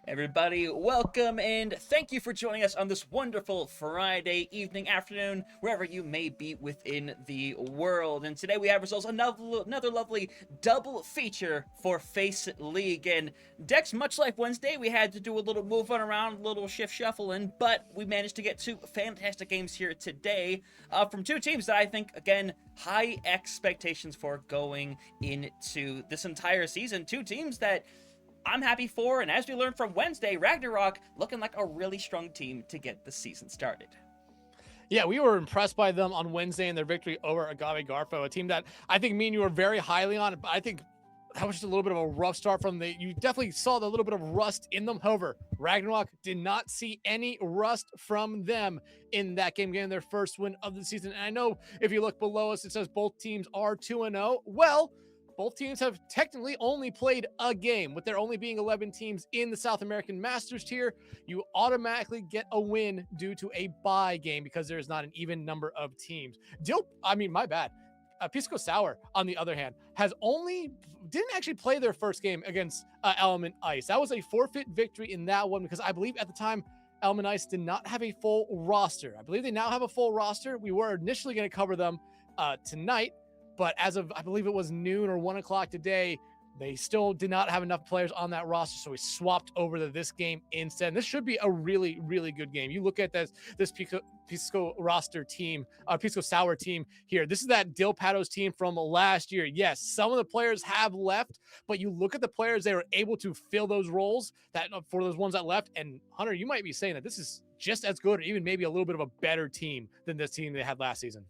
Everybody, welcome and thank you for joining us on this wonderful Friday evening, afternoon, wherever you may be within the world. And today we have ourselves another lovely double feature for Faceit League. And Dex, much like Wednesday, we had to do a little moving around, a little shift shuffling, but we managed to get two fantastic games here today from two teams that I think, again, high expectations for going into this entire season. Two teams that I'm happy for, and as we learned from Wednesday, Ragnarok looking like a really strong team to get the season started. Yeah, we were impressed by them on Wednesday in their victory over Agave Garfo, a team that I think me and you were very highly on, but I think that was just a little bit of a rough start from you definitely saw the little bit of rust in them. However, Ragnarok did not see any rust from them in that game, getting their first win of the season. And I know if you look below us, it says both teams are 2-0. Well, both teams have technically only played a game, with there only being 11 teams in the South American Masters tier. You automatically get a win due to a bye game because there is not an even number of teams. My bad. Pisco Sour, on the other hand, didn't actually play their first game against Element Ice. That was a forfeit victory in that one because I believe at the time Element Ice did not have a full roster. I believe they now have a full roster. We were initially going to cover them tonight, but as of, I believe it was noon or 1 o'clock today, they still did not have enough players on that roster, so we swapped over to this game instead. And this should be a really, really good game. You look at this Pisco roster team, Pisco Sour team here. This is that Dil Patos team from last year. Yes, some of the players have left, but you look at the players, they were able to fill those roles that for those ones that left. And Hunter, you might be saying that this is just as good or even maybe a little bit of a better team than this team they had last season.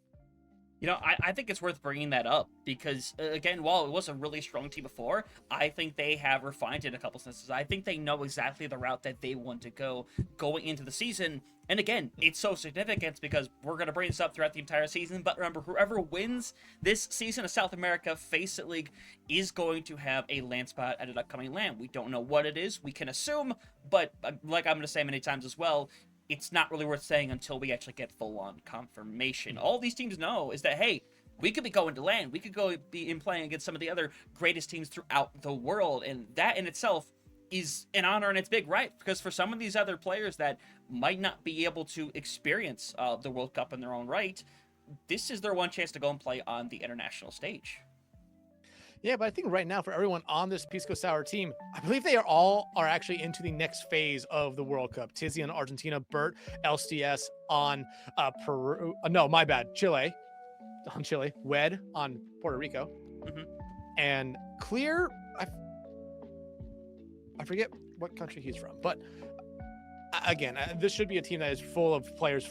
You know, I think it's worth bringing that up because, again, while it was a really strong team before, I think they have refined it in a couple senses. I think they know exactly the route that they want to go going into the season. And again, it's so significant because we're going to bring this up throughout the entire season. But remember, whoever wins this season of South America Faceit League is going to have a land spot at an upcoming land. We don't know what it is. We can assume, but like I'm going to say many times as well, it's not really worth saying until we actually get full-on confirmation. All these teams know is that, hey, we could be going to land. We could go be in playing against some of the other greatest teams throughout the world. And that in itself is an honor, and it's big, right? Because for some of these other players that might not be able to experience the World Cup in their own right, this is their one chance to go and play on the international stage. Yeah, but I think right now for everyone on this Pisco Sour team, I believe they are actually into the next phase of the World Cup. Tizzy on Argentina, Bert, LCS on Peru. No, my bad. Chile on Chile, Wed on Puerto Rico, and Clear. I forget what country he's from, but again, this should be a team that is full of players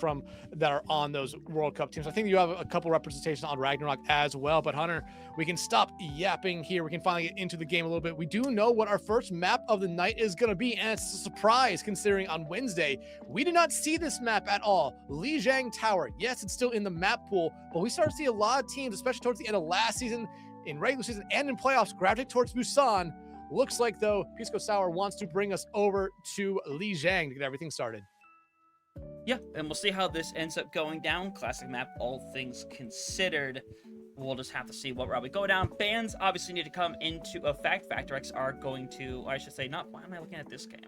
that are on those World Cup teams. I think you have a couple representations on Ragnarok as well. But Hunter, we can stop yapping here. We can finally get into the game a little bit. We do know what our first map of the night is going to be, and it's a surprise considering on Wednesday we did not see this map at all. Lijiang Tower. Yes, it's still in the map pool, but we started to see a lot of teams, especially towards the end of last season, in regular season and in playoffs, gravitate towards Busan. Looks like, though, Pisco Sour wants to bring us over to Lijiang to get everything started. Yeah, and we'll see how this ends up going down. Classic map, all things considered. We'll just have to see what route we go down. Bans obviously need to come into effect. Factor X are going to, or I should say, not. Why am I looking at this game?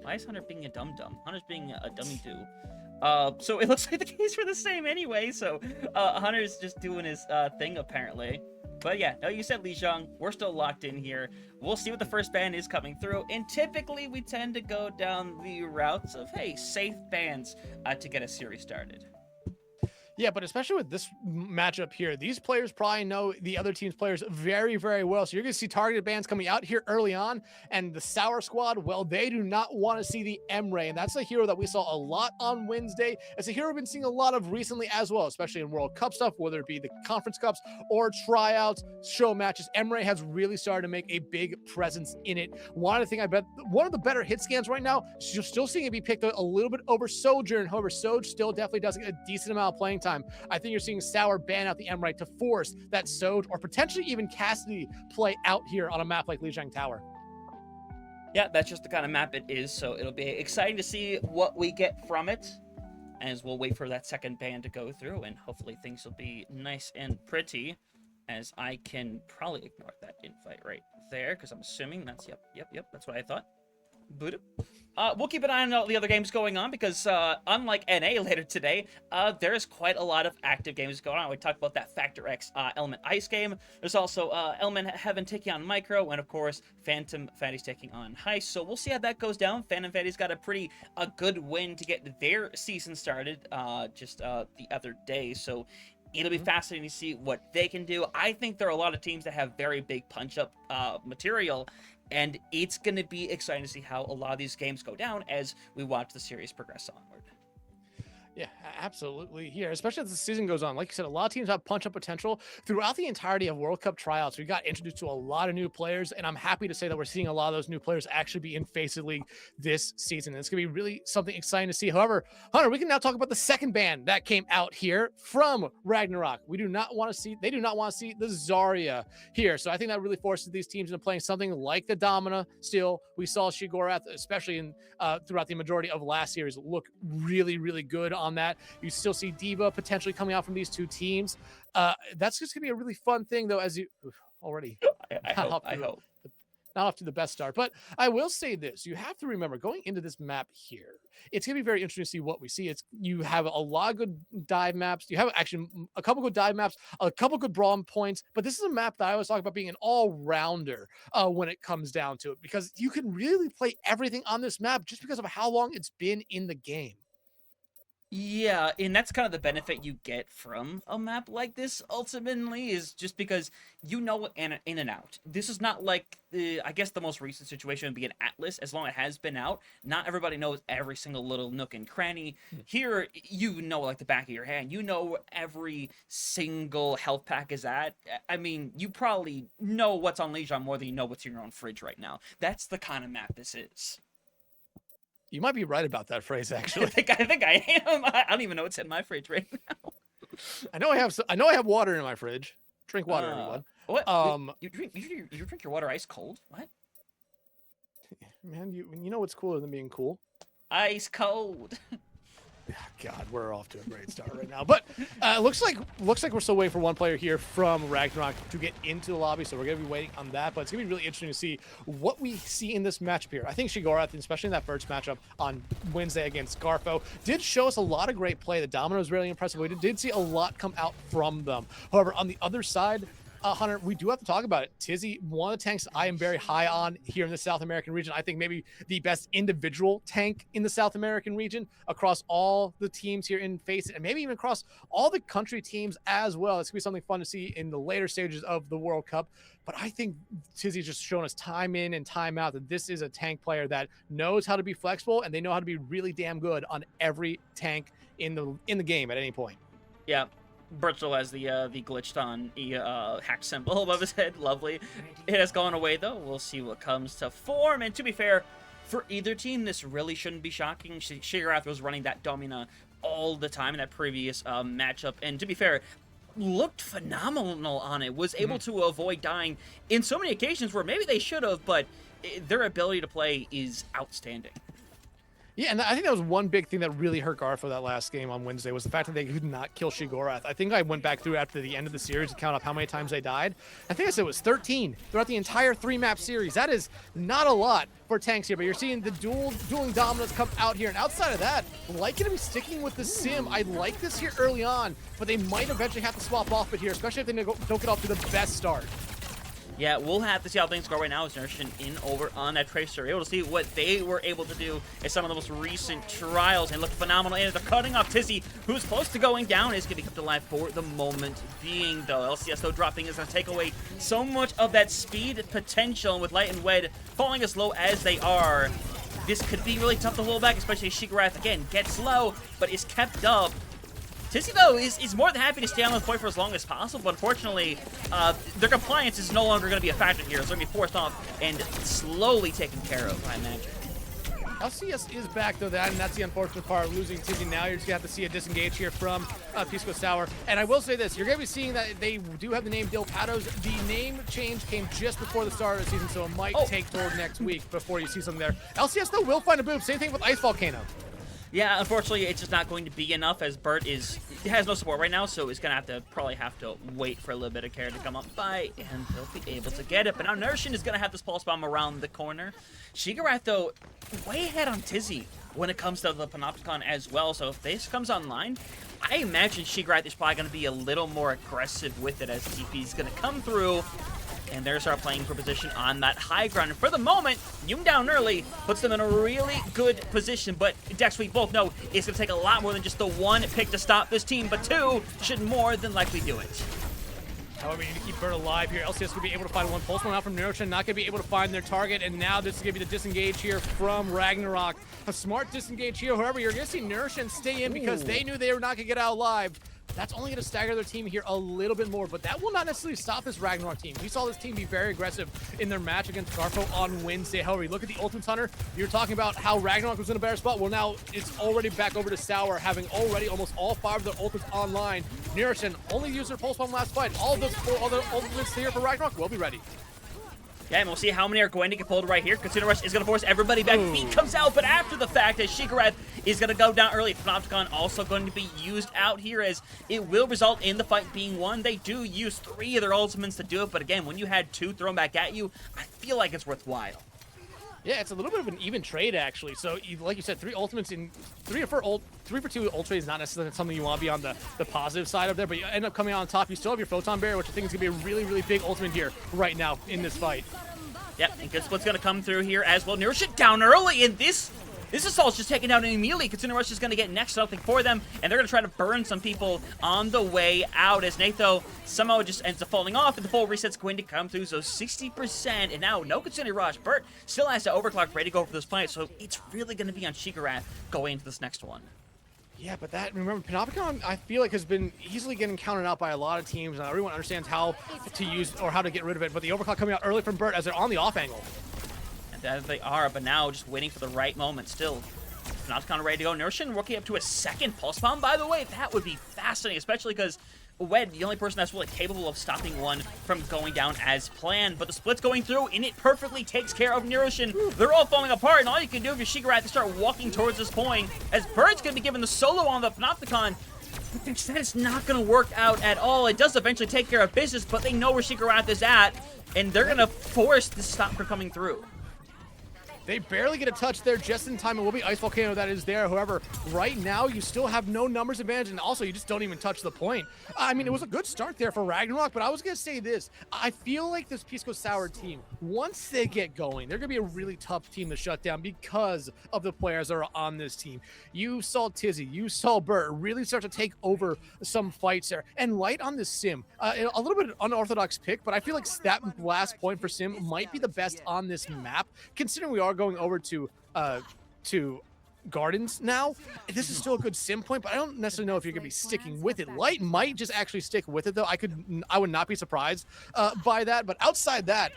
Why is Hunter being a dum-dum? Hunter's being a dummy-do. So it looks like the keys were the same anyway, so Hunter's just doing his thing, apparently. But yeah, no, you said Lijiang. We're still locked in here. We'll see what the first ban is coming through. And typically, we tend to go down the routes of, hey, safe bans to get a series started. Yeah, but especially with this matchup here, these players probably know the other team's players very, very well. So you're going to see targeted bans coming out here early on. And the Sour Squad, well, they do not want to see the Emre. And that's a hero that we saw a lot on Wednesday. It's a hero we've been seeing a lot of recently as well, especially in World Cup stuff, whether it be the Conference Cups or tryouts, show matches. Emre has really started to make a big presence in it. One of the better hit scans right now, you're still seeing it be picked a little bit over Sojourn. However, Soj still definitely does get a decent amount of playing time. I think you're seeing Sour ban out the Emre to force that Soj or potentially even Cassidy play out here on a map like Lijiang Tower. Yeah, that's just the kind of map it is, so it'll be exciting to see what we get from it as we'll wait for that second ban to go through, and hopefully things will be nice and pretty, as I can probably ignore that invite right there, because I'm assuming that's, yep, that's what I thought. Boop. We'll keep an eye on all the other games going on because, unlike NA later today, there's quite a lot of active games going on. We talked about that Factor X Element Ice game. There's also Element Heaven taking on Micro, and of course, Phantom Fatty's taking on Heist. So we'll see how that goes down. Phantom Fatty's got a good win to get their season started just the other day. So it'll be fascinating to see what they can do. I think there are a lot of teams that have very big punch-up material, and it's going to be exciting to see how a lot of these games go down as we watch the series progress onward. Yeah, absolutely. Here, especially as the season goes on. Like you said, a lot of teams have punch-up potential throughout the entirety of World Cup tryouts. We got introduced to a lot of new players, and I'm happy to say that we're seeing a lot of those new players actually be in Faceit League this season. And it's going to be really something exciting to see. However, Hunter, we can now talk about the second ban that came out here from Ragnarok. They do not want to see the Zarya here. So I think that really forces these teams into playing something like the Domina. Still, we saw Shigorath, especially in throughout the majority of last series, look really, really good on that. You still see Diva potentially coming out from these two teams. That's just gonna be a really fun thing, though. As you already, I hope. Not off to the best start, but I will say this: you have to remember going into this map here, it's gonna be very interesting to see what we see. You have a lot of good dive maps. You have actually a couple good dive maps, a couple good brawl points, but this is a map that I always talk about being an all-rounder when it comes down to it, because you can really play everything on this map just because of how long it's been in the game. Yeah, and that's kind of the benefit you get from a map like this, ultimately, is just because you know in and out. This is not like, I guess the most recent situation would be an Atlas. As long as it has been out, not everybody knows every single little nook and cranny. Here, you know like the back of your hand. You know where every single health pack is at. I mean, you probably know what's on Legion more than you know what's in your own fridge right now. That's the kind of map this is. You might be right about that phrase, actually. I think I am. I don't even know what's in my fridge right now. I know I have water in my fridge. Drink water, everyone. What? You drink your water ice cold? What? Man, you know what's cooler than being cool? Ice cold. God, we're off to a great start right now. But looks like we're still waiting for one player here from Ragnarok to get into the lobby, so we're going to be waiting on that. But it's going to be really interesting to see what we see in this matchup here. I think Shigorath, especially in that first matchup on Wednesday against Garfo, did show us a lot of great play. The Domino was really impressive. We did see a lot come out from them. However, on the other side, Hunter, we do have to talk about it. Tizzy, one of the tanks I am very high on here in the South American region. I think maybe the best individual tank in the South American region across all the teams here in Faceit, and maybe even across all the country teams as well. It's going to be something fun to see in the later stages of the World Cup. But I think Tizzy's just shown us time in and time out that this is a tank player that knows how to be flexible, and they know how to be really damn good on every tank in the game at any point. Yeah. Birchel has the glitched on hack symbol above his head. Lovely. It has gone away, though. We'll see what comes to form. And to be fair, for either team, this really shouldn't be shocking. Shigorath was running that Domina all the time in that previous matchup. And to be fair, looked phenomenal on it. Was able to avoid dying in so many occasions where maybe they should have, but their ability to play is outstanding. Yeah, and I think that was one big thing that really hurt Garfo that last game on Wednesday was the fact that they could not kill Shigorath. I think I went back through after the end of the series to count up how many times they died. I think I said it was 13 throughout the entire 3-map series. That is not a lot for tanks here, but you're seeing the dueling dominance come out here. And outside of that, like going to be sticking with the sim. I like this here early on, but they might eventually have to swap off it here, especially if they don't get off to the best start. Yeah, we'll have to see how things go right now as Inertian in over on that Tracer. Able to see what they were able to do in some of the most recent trials and look phenomenal. And they're cutting off Tizzy, who's close to going down. Is going to be kept alive for the moment being, though. LCS, though, dropping is going to take away so much of that speed potential. And with Light and Wed falling as low as they are, this could be really tough to hold back, especially as Shigorath, again, gets low, but is kept up. Tizzy, though, is more than happy to stay on this point for as long as possible, but unfortunately, their compliance is no longer going to be a factor here. It's going to be forced off and slowly taken care of, I imagine. LCS is back, though, and that's the unfortunate part. Losing Tizzy now, you're just going to have to see a disengage here from Pisco Sour. And I will say this, you're going to be seeing that they do have the name Dil Patos. The name change came just before the start of the season, so it might take toward next week before you see something there. LCS, though, will find a boom. Same thing with Ice Volcano. Yeah, unfortunately, it's just not going to be enough as Bert has no support right now, so he's going to probably have to wait for a little bit of care to come up by, and they'll be able to get it. But now Nurshin is going to have this Pulse Bomb around the corner. Shigarath, though, way ahead on Tizzy when it comes to the Panopticon as well, so if this comes online, I imagine Shigarath is probably going to be a little more aggressive with it as TP is going to come through. And there's our playing for position on that high ground. And for the moment, Yoon down early puts them in a really good position. But Dex, we both know it's going to take a lot more than just the one pick to stop this team. But two should more than likely do it. However, we need to keep Bert alive here. LCS will be able to find one pulse one out from Neurochin, not going to be able to find their target. And now this is going to be the disengage here from Ragnarok. A smart disengage here. However, you're going to see Neurochin stay in because they knew they were not going to get out alive. That's only going to stagger their team here a little bit more, but that will not necessarily stop this Ragnarok team. We saw this team be very aggressive in their match against Garfo on Wednesday. However, you look at the Ultimate Hunter, you're talking about how Ragnarok was in a better spot. Well, now it's already back over to Sour, having already almost all 5 of their ultimates online. Neurochin only used their Pulse Bomb last fight. All of those 4 other ultimates here for Ragnarok will be ready. Yeah, and we'll see how many are going to get pulled right here. Consider Rush is going to force everybody back. Feet comes out, but after the fact, as Shigarath is going to go down early. Panopticon also going to be used out here, as it will result in the fight being won. They do use 3 of their ultimates to do it, but again, when you had 2 thrown back at you, I feel like it's worthwhile. Yeah, it's a little bit of an even trade, actually. So, like you said, 3 ultimates in 3 for 2 ultra is not necessarily something you want to be on the positive side of there, but you end up coming out on top. You still have your Photon Barrier, which I think is going to be a really, really big ultimate here right now in this fight. Yep, and good split's going to come through here as well. Neuroshin down early, and this assault's just taken down immediately. Consider Rush is going to get next, nothing for them, and they're going to try to burn some people on the way out, as Natho somehow just ends up falling off, and the full reset's going to come through, so 60%, and now no Consider Rush. Bert still has to overclock, ready to go for this fight, so it's really going to be on Shigarath going into this next one. Yeah, but remember, Panopticon, I feel like, has been easily getting counted out by a lot of teams, and everyone understands how to use or how to get rid of it, but the overclock coming out early from Bert as they're on the off angle. And that they are, but now just waiting for the right moment still. Panopticon ready to go. Neuroshin working up to a 2nd Pulse Bomb, by the way. That would be fascinating, especially because Wed, the only person that's really capable of stopping one from going down as planned, but the split's going through, and it perfectly takes care of Neuroshin. They're all falling apart, and all you can do if you're Shigarath is start walking towards this point, as Bert's going to be given the solo on the Panopticon. But instead, it's not going to work out at all. It does eventually take care of business, but they know where Shigarath is at, and they're going to force the stop from coming through. They barely get a touch there just in time. It will be Ice Volcano that is there. However, right now, you still have no numbers advantage, and also you just don't even touch the point. I mean, it was a good start there for Ragnarok, but I was going to say this. I feel like this Pisco Sour team, once they get going, they're going to be a really tough team to shut down because of the players that are on this team. You saw Tizzy, you saw Bert really start to take over some fights there. And Light on this Sim, a little bit unorthodox pick, but I feel like that last point for Sim might be the best on this map, considering we are going over to Gardens now. This is still a good sim point, but I don't necessarily know if you're gonna be sticking with it. Light might just actually stick with it, though. I would not be surprised by that. But outside that,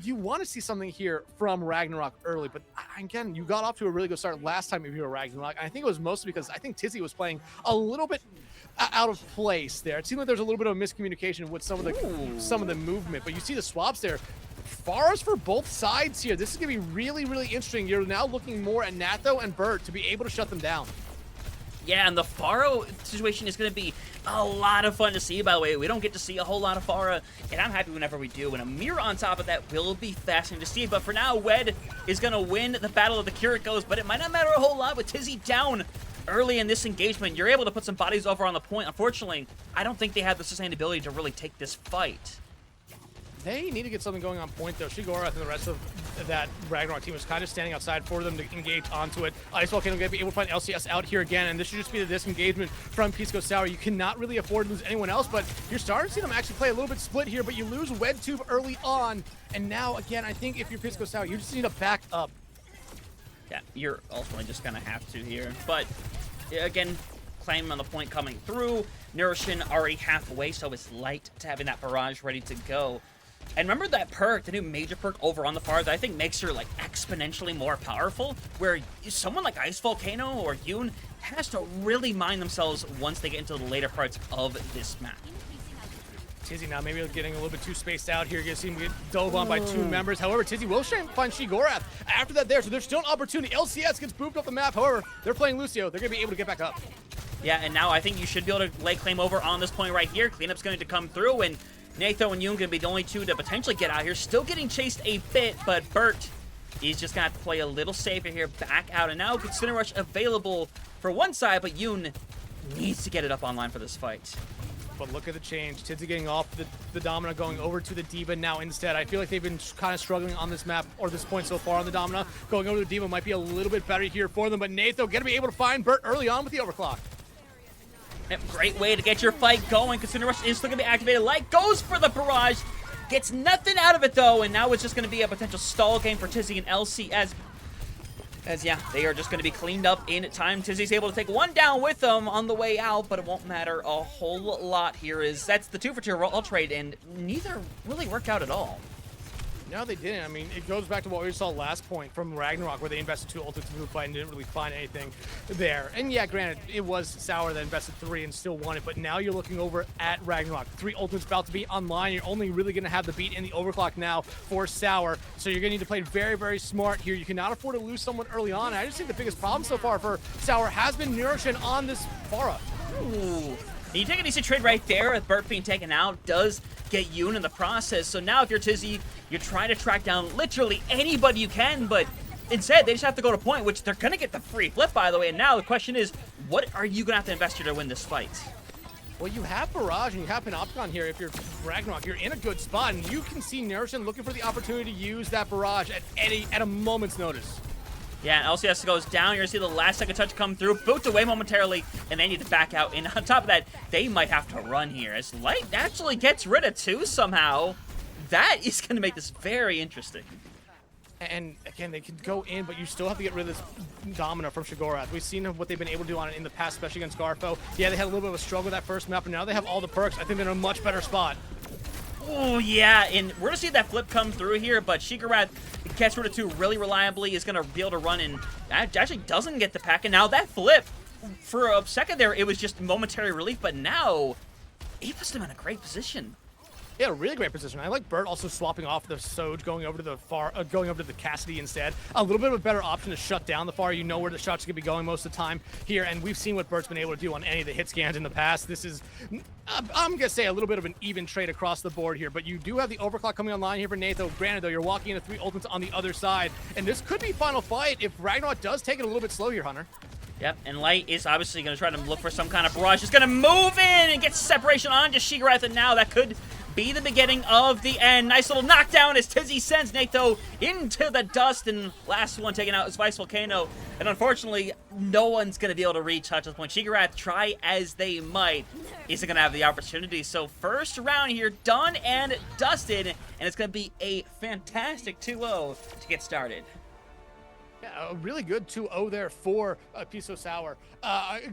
you want to see something here from Ragnarok early. But again, you got off to a really good start last time if you were Ragnarok. I think it was mostly because I think Tizzy was playing a little bit out of place there. It seemed like there's a little bit of miscommunication with some of the movement. But you see the swaps there. Faras for both sides here. This is going to be really, really interesting. You're now looking more at Natho and Bert to be able to shut them down. Yeah, and the Pharaoh situation is going to be a lot of fun to see, by the way. We don't get to see a whole lot of Pharaoh, and I'm happy whenever we do. And Amir on top of that will be fascinating to see. But for now, Wed is going to win the battle of the Kirikos, but it might not matter a whole lot with Tizzy down early in this engagement. You're able to put some bodies over on the point. Unfortunately, I don't think they have the sustainability to really take this fight. They need to get something going on point, though. Shigorath and the rest of that Ragnarok team was kind of standing outside for them to engage onto it. Ice Volcano going to be able to find LCS out here again, and this should just be the disengagement from Pisco Sour. You cannot really afford to lose anyone else, but you're starting to see them actually play a little bit split here, but you lose Wed Tube early on, and now, again, I think if you're Pisco Sour, you just need to back up. Yeah, you're ultimately just going to have to here. But, again, claim on the point coming through. Neuroshin already halfway, so it's Light to having that barrage ready to go. And remember that perk, the new major perk over on the far that I think makes her like exponentially more powerful, where someone like Ice Volcano or Yoon has to really mind themselves once they get into the later parts of this map. Tizzy now maybe getting a little bit too spaced out here. You see him get dove on by 2 members. However, Tizzy will find Shigorath after that there, so there's still an opportunity. LCS gets booped off the map. However, they're playing Lucio. They're going to be able to get back up. Yeah, and now I think you should be able to lay claim over on this point right here. Cleanup's going to come through, and Natho and Yoon going to be the only 2 to potentially get out here. Still getting chased a bit, but Bert, he's just going to have to play a little safer here, back out. And now Consider Rush available for one side, but Yoon needs to get it up online for this fight. But look at the change. Tizzy getting off the Domina, going over to the D.Va now instead. I feel like they've been kind of struggling on this map, or this point so far on the Domina. Going over to the D.Va might be a little bit better here for them, but Natho going to be able to find Bert early on with the overclock. Yep, great way to get your fight going. Consider Rush is still going to be activated. Light goes for the barrage. Gets nothing out of it, though, and now it's just going to be a potential stall game for Tizzy and LC as yeah, they are just going to be cleaned up in time. Tizzy's able to take 1 down with them on the way out, but it won't matter a whole lot here. That's the 2-for-2 roll trade, and neither really worked out at all. No, they didn't. I mean, it goes back to what we saw last point from Ragnarok, where they invested 2 ultimates into the fight and didn't really find anything there. And yeah, granted, it was Sour that invested 3 and still won it, but now you're looking over at Ragnarok. 3 ultimates about to be online. You're only really going to have the beat in the overclock now for Sour, so you're going to need to play very, very smart here. You cannot afford to lose someone early on. And I just think the biggest problem so far for Sour has been Nourishing on this Pharah. Ooh. You take an easy trade right there with Bert being taken out, does get Yoon in the process. So now if you're Tizzy, you're trying to track down literally anybody you can, but instead they just have to go to point, which they're going to get the free flip, by the way. And now the question is, what are you going to have to invest here to win this fight? Well, you have Barrage and you have Panopticon here. If you're Ragnarok, you're in a good spot, and you can see Nourishing looking for the opportunity to use that Barrage at a moment's notice. Yeah, LCS goes down. You're going to see the last second touch come through, boot away momentarily, and they need to back out. And on top of that, they might have to run here. As Light actually gets rid of 2 somehow. That is going to make this very interesting. And again, they can go in, but you still have to get rid of this Domina from Shigorath. We've seen what they've been able to do on it in the past, especially against Garfo. Yeah, they had a little bit of a struggle with that first map, but now they have all the perks. I think they're in a much better spot. Oh, yeah, and we're going to see that flip come through here, but Shigorath gets rid of 2 really reliably, is going to be able to run, and actually doesn't get the pack. And now that flip, for a second there, it was just momentary relief, but now he puts them in a great position. Yeah, a really great position. I like Bert also swapping off the Soj, going over to the Cassidy instead. A little bit of a better option to shut down the Pharah. You know where the shots are going to be going most of the time here, and we've seen what Bert's been able to do on any of the hit scans in the past. This is, I'm going to say, a little bit of an even trade across the board here, but you do have the overclock coming online here for Natho. Granted, though, you're walking into 3 ultimates on the other side, and this could be final fight if Ragnarok does take it a little bit slow here, Hunter. Yep, and Light is obviously going to try to look for some kind of barrage. He's going to move in and get separation onto Shigorath, and now that could be the beginning of the end. Nice little knockdown as Tizzy sends Natho into the dust, and last one taken out is Vice Volcano. And unfortunately, no one's going to be able to reach touch this point. Shigorath, try as they might, isn't going to have the opportunity. So first round here, done and dusted, and it's going to be a fantastic 2-0 to get started. Yeah, a really good 2-0 there for Pisco Sour.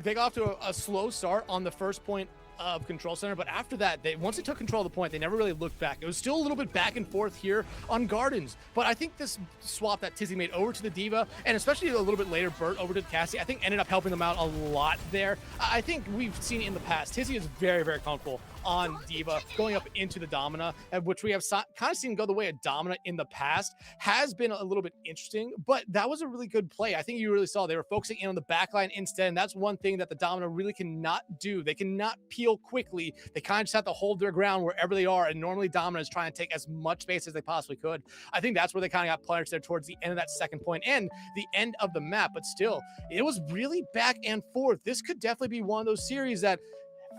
They got off to a slow start on the first point of Control Center, but after that, once they took control of the point, they never really looked back. It was still a little bit back and forth here on Gardens, but I think this swap that Tizzy made over to the D.Va, and especially a little bit later, Bert over to the Cassie, I think ended up helping them out a lot there. I think we've seen in the past, Tizzy is very, very comfortable on D.Va going up into the Domina, which we have kind of seen go the way of Domina in the past, has been a little bit interesting, but that was a really good play. I think you really saw they were focusing in on the backline instead, and that's one thing that the Domina really cannot do. They cannot peel quickly. They kind of just have to hold their ground wherever they are, and normally Domina is trying to take as much space as they possibly could. I think that's where they kind of got punished there towards the end of that second point and the end of the map, but still, it was really back and forth. This could definitely be one of those series that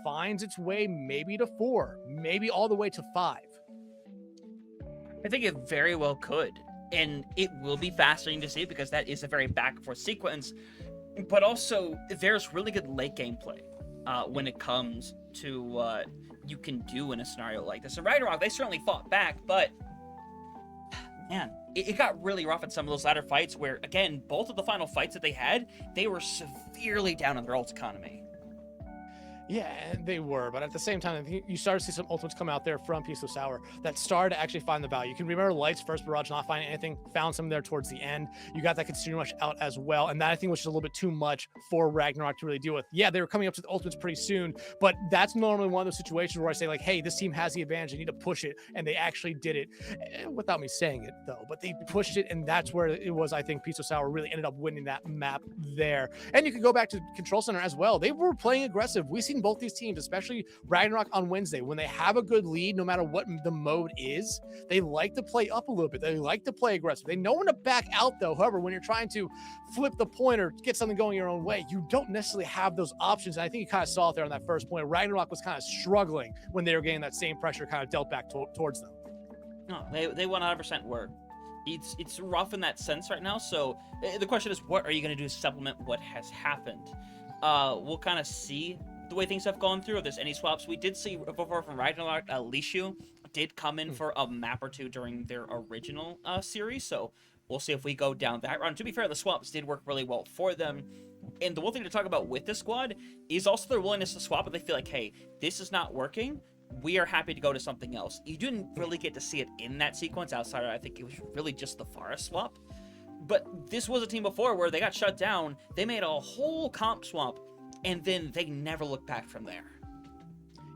finds its way maybe to 4, maybe all the way to 5. I think it very well could, and it will be fascinating to see because that is a very back and forth sequence, but also there's really good late game play when it comes to what you can do in a scenario like this. And Ragnarok, they certainly fought back, but man, it got really rough in some of those latter fights where, again, both of the final fights that they had, they were severely down on their ult economy. Yeah, and they were, but at the same time, I think you started to see some ultimates come out there from Pisco Sour that started to actually find the value. You can remember Light's first barrage not finding anything, found some there towards the end. You got that Consumer Rush out as well, and that I think was just a little bit too much for Ragnarok to really deal with. Yeah, they were coming up to the ultimates pretty soon, but that's normally one of those situations where I say like, hey, this team has the advantage, they need to push it, and they actually did it without me saying it though. But they pushed it, and that's where it was. I think Pisco Sour really ended up winning that map there. And you can go back to Control Center as well. They were playing aggressive. We've seen both these teams, especially Ragnarok on Wednesday, when they have a good lead, no matter what the mode is, they like to play up a little bit. They like to play aggressive. They know when to back out, though. However, when you're trying to flip the point or get something going your own way, you don't necessarily have those options. And I think you kind of saw it there on that first point. Ragnarok was kind of struggling when they were getting that same pressure kind of dealt back towards them. No, they 100% were. It's rough in that sense right now. So the question is, what are you going to do to supplement what has happened? We'll kind of see the way things have gone through, if there's any swaps. We did see before from Ragnarok, Lishu did come in for a map or two during their original series, so we'll see if we go down that route. To be fair, the swaps did work really well for them. And the one thing to talk about with this squad is also their willingness to swap if they feel like, hey, this is not working. We are happy to go to something else. You didn't really get to see it in that sequence outside of, I think it was really just the Forest swap. But this was a team before where they got shut down. They made a whole comp swap, and then they never looked back from there.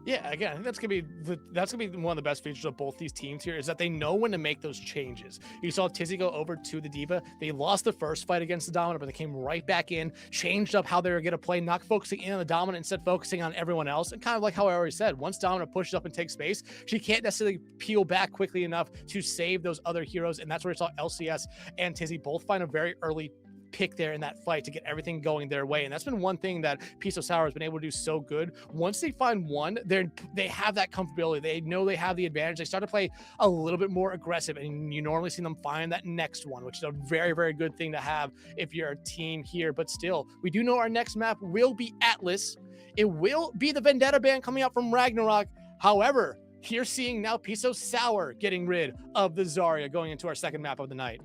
Yeah, again, I think that's gonna be one of the best features of both these teams here is that they know when to make those changes. You saw Tizzy go over to the D.Va. They lost the first fight against the Dominant, but they came right back in, changed up how they were gonna play, not focusing in on the Dominant, instead focusing on everyone else. And kind of like how I already said, once Dominant pushes up and takes space, she can't necessarily peel back quickly enough to save those other heroes. And that's where we saw LCS and Tizzy both find a very early pick there in that fight to get everything going their way. And that's been one thing that Pisco Sour has been able to do so good. Once they find one, they have that comfortability. They know they have the advantage. They start to play a little bit more aggressive, and you normally see them find that next one, which is a very, very good thing to have if you're a team here. But still, we do know our next map will be Atlas. It will be the Vendetta band coming out from Ragnarok. However, you're seeing now Pisco Sour getting rid of the Zarya going into our second map of the night.